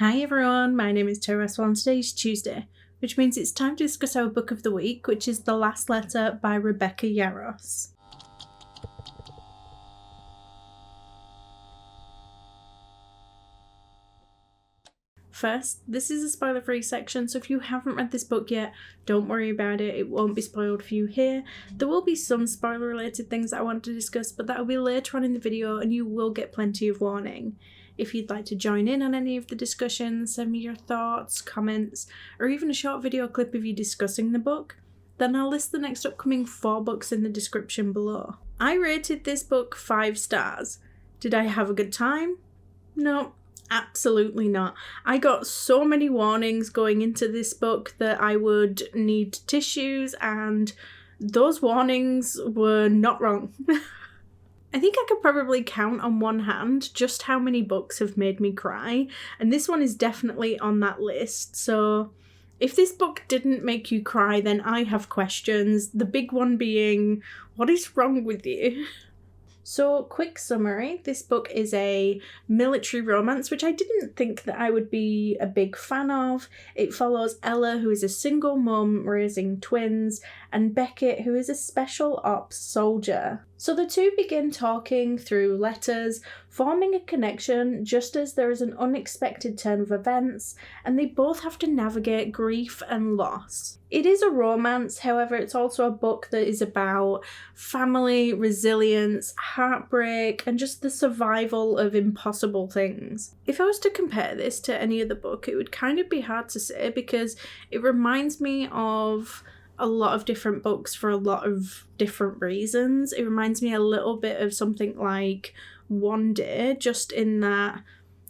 Hi everyone, my name is Teresa and today is Tuesday, which means it's time to discuss our book of the week, which is The Last Letter by Rebecca Yarros. First, this is a spoiler-free section, so if you haven't read this book yet, don't worry about it, it won't be spoiled for you here. There will be some spoiler-related things that I want to discuss, but that will be later on in the video and you will get plenty of warning. If you'd like to join in on any of the discussions, send me your thoughts, comments, or even a short video clip of you discussing the book, then I'll list the next upcoming 4 books in the description below. I rated this book 5 stars. Did I have a good time? No. Absolutely not. I got so many warnings going into this book that I would need tissues, and those warnings were not wrong. I think I could probably count on one hand just how many books have made me cry, and this one is definitely on that list. So if this book didn't make you cry, then I have questions. The big one being, what is wrong with you? So, quick summary, this book is a military romance, which I didn't think that I would be a big fan of. It follows Ella, who is a single mum raising twins, and Beckett, who is a special ops soldier. So the two begin talking through letters, forming a connection just as there is an unexpected turn of events, and they both have to navigate grief and loss. It is a romance, however, it's also a book that is about family, resilience, heartbreak, and just the survival of impossible things. If I was to compare this to any other book, it would kind of be hard to say because it reminds me of a lot of different books for a lot of different reasons. It reminds me a little bit of something like One Day, just in that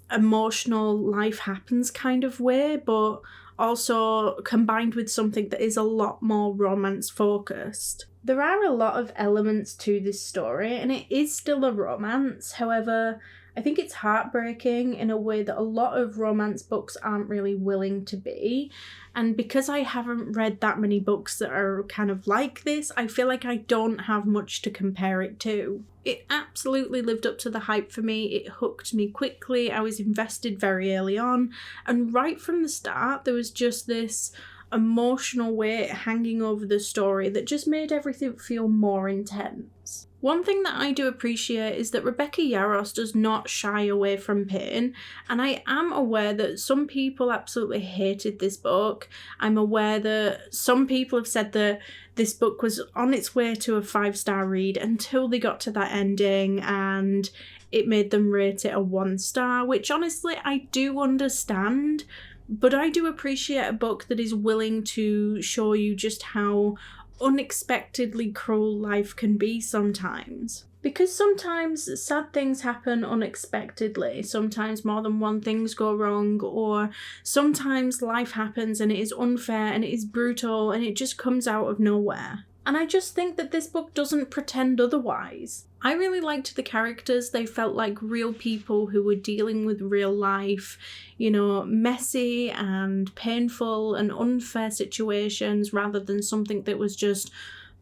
emotional life happens kind of way, but also combined with something that is a lot more romance focused. There are a lot of elements to this story and it is still a romance, however, I think it's heartbreaking in a way that a lot of romance books aren't really willing to be. And because I haven't read that many books that are kind of like this, I feel like I don't have much to compare it to. It absolutely lived up to the hype for me. It hooked me quickly. I was invested very early on. And right from the start, there was just this emotional weight hanging over the story that just made everything feel more intense. One thing that I do appreciate is that Rebecca Yarros does not shy away from pain, and I am aware that some people absolutely hated this book. I'm aware that some people have said that this book was on its way to a 5-star read until they got to that ending and it made them rate it a 1 star, which honestly I do understand, but I do appreciate a book that is willing to show you just how unexpectedly cruel life can be sometimes. Because sometimes sad things happen unexpectedly, sometimes more than one things go wrong, or sometimes life happens and it is unfair and it is brutal and it just comes out of nowhere. And I just think that this book doesn't pretend otherwise. I really liked the characters. They felt like real people who were dealing with real life, messy and painful and unfair situations rather than something that was just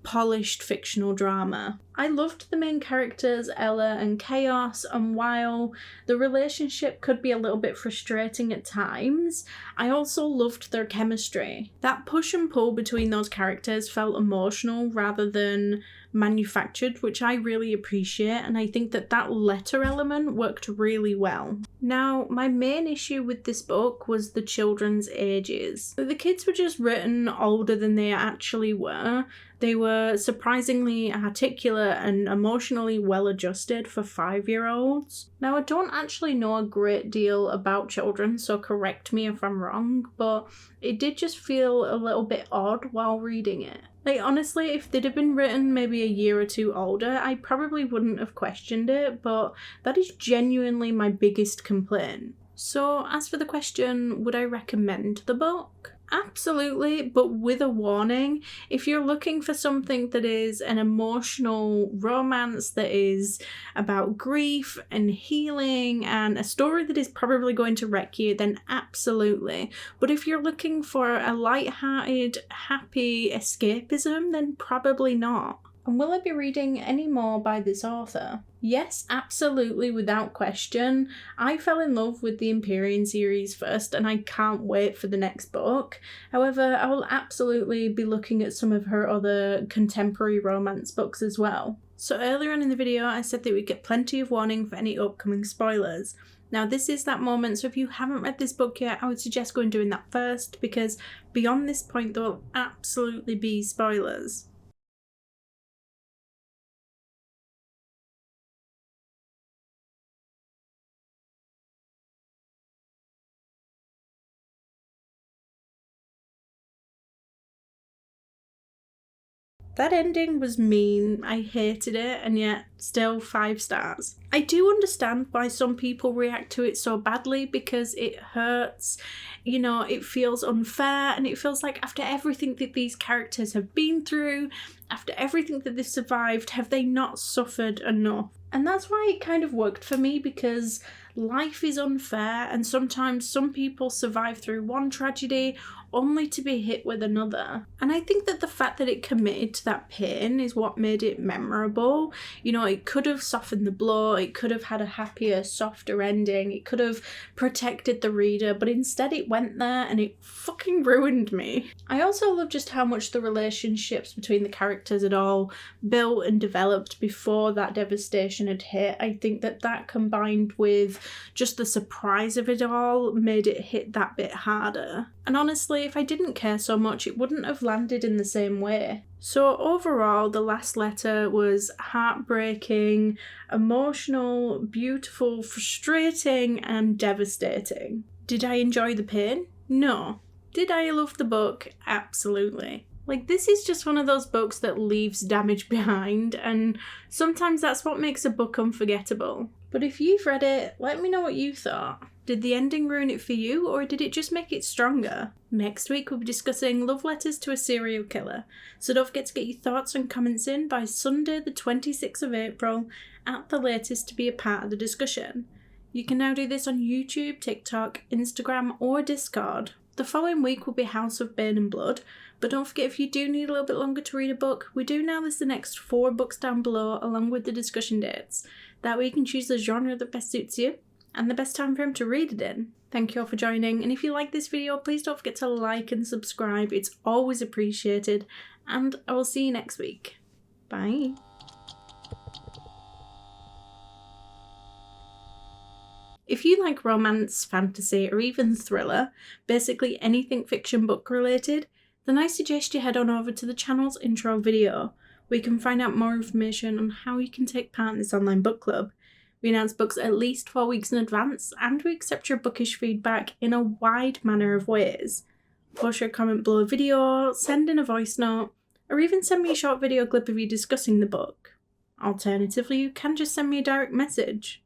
polished fictional drama. I loved the main characters, Ella and Chaos, and while the relationship could be a little bit frustrating at times, I also loved their chemistry. That push and pull between those characters felt emotional rather than manufactured, which I really appreciate, and I think that that letter element worked really well. Now, my main issue with this book was the children's ages. The kids were just written older than they actually were. They were surprisingly articulate and emotionally well-adjusted for 5-year-olds. Now, I don't actually know a great deal about children, so correct me if I'm wrong, but it did just feel a little bit odd while reading it. Like, honestly, if they'd have been written maybe a year or 2 older, I probably wouldn't have questioned it, but that is genuinely my biggest complaint. So, as for the question, would I recommend the book? Absolutely, but with a warning. If you're looking for something that is an emotional romance that is about grief and healing and a story that is probably going to wreck you, then absolutely. But if you're looking for a light-hearted, happy escapism, then probably not. And will I be reading any more by this author? Yes, absolutely, without question. I fell in love with the Empyrean series first, and I can't wait for the next book. However, I will absolutely be looking at some of her other contemporary romance books as well. So earlier on in the video, I said that we'd get plenty of warning for any upcoming spoilers. Now this is that moment, so if you haven't read this book yet, I would suggest going doing that first, because beyond this point there will absolutely be spoilers. That ending was mean, I hated it, and yet still 5 stars. I do understand why some people react to it so badly, because it hurts, you know, it feels unfair, and it feels like after everything that these characters have been through, after everything that they've survived, have they not suffered enough? And that's why it kind of worked for me, because life is unfair, and sometimes some people survive through one tragedy only to be hit with another. And I think that the fact that it committed to that pain is what made it memorable. You know, it could have softened the blow, it could have had a happier, softer ending, it could have protected the reader, but instead it went there and it fucking ruined me. I also love just how much the relationships between the characters had all built and developed before that devastation had hit. I think that that combined with just the surprise of it all made it hit that bit harder. And honestly, if I didn't care so much, it wouldn't have landed in the same way. So overall, the last letter was heartbreaking, emotional, beautiful, frustrating, and devastating. Did I enjoy the pain? No. Did I love the book? Absolutely. Like, this is just one of those books that leaves damage behind, and sometimes that's what makes a book unforgettable. But if you've read it, let me know what you thought. Did the ending ruin it for you, or did it just make it stronger? Next week we'll be discussing Love Letters to a Serial Killer, so don't forget to get your thoughts and comments in by Sunday the 26th of April at the latest to be a part of the discussion. You can now do this on YouTube, TikTok, Instagram or Discord. The following week will be House of Bane and Blood, but don't forget, if you do need a little bit longer to read a book, we do now list the next 4 books down below along with the discussion dates. That way you can choose the genre that best suits you and the best time frame to read it in. Thank you all for joining, and if you like this video, please don't forget to like and subscribe, it's always appreciated, and I will see you next week. Bye. If you like romance, fantasy, or even thriller, basically anything fiction book related, then I suggest you head on over to the channel's intro video, where you can find out more information on how you can take part in this online book club. We announce books at least 4 weeks in advance, and we accept your bookish feedback in a wide manner of ways. Post your comment below a video, send in a voice note, or even send me a short video clip of you discussing the book. Alternatively, you can just send me a direct message.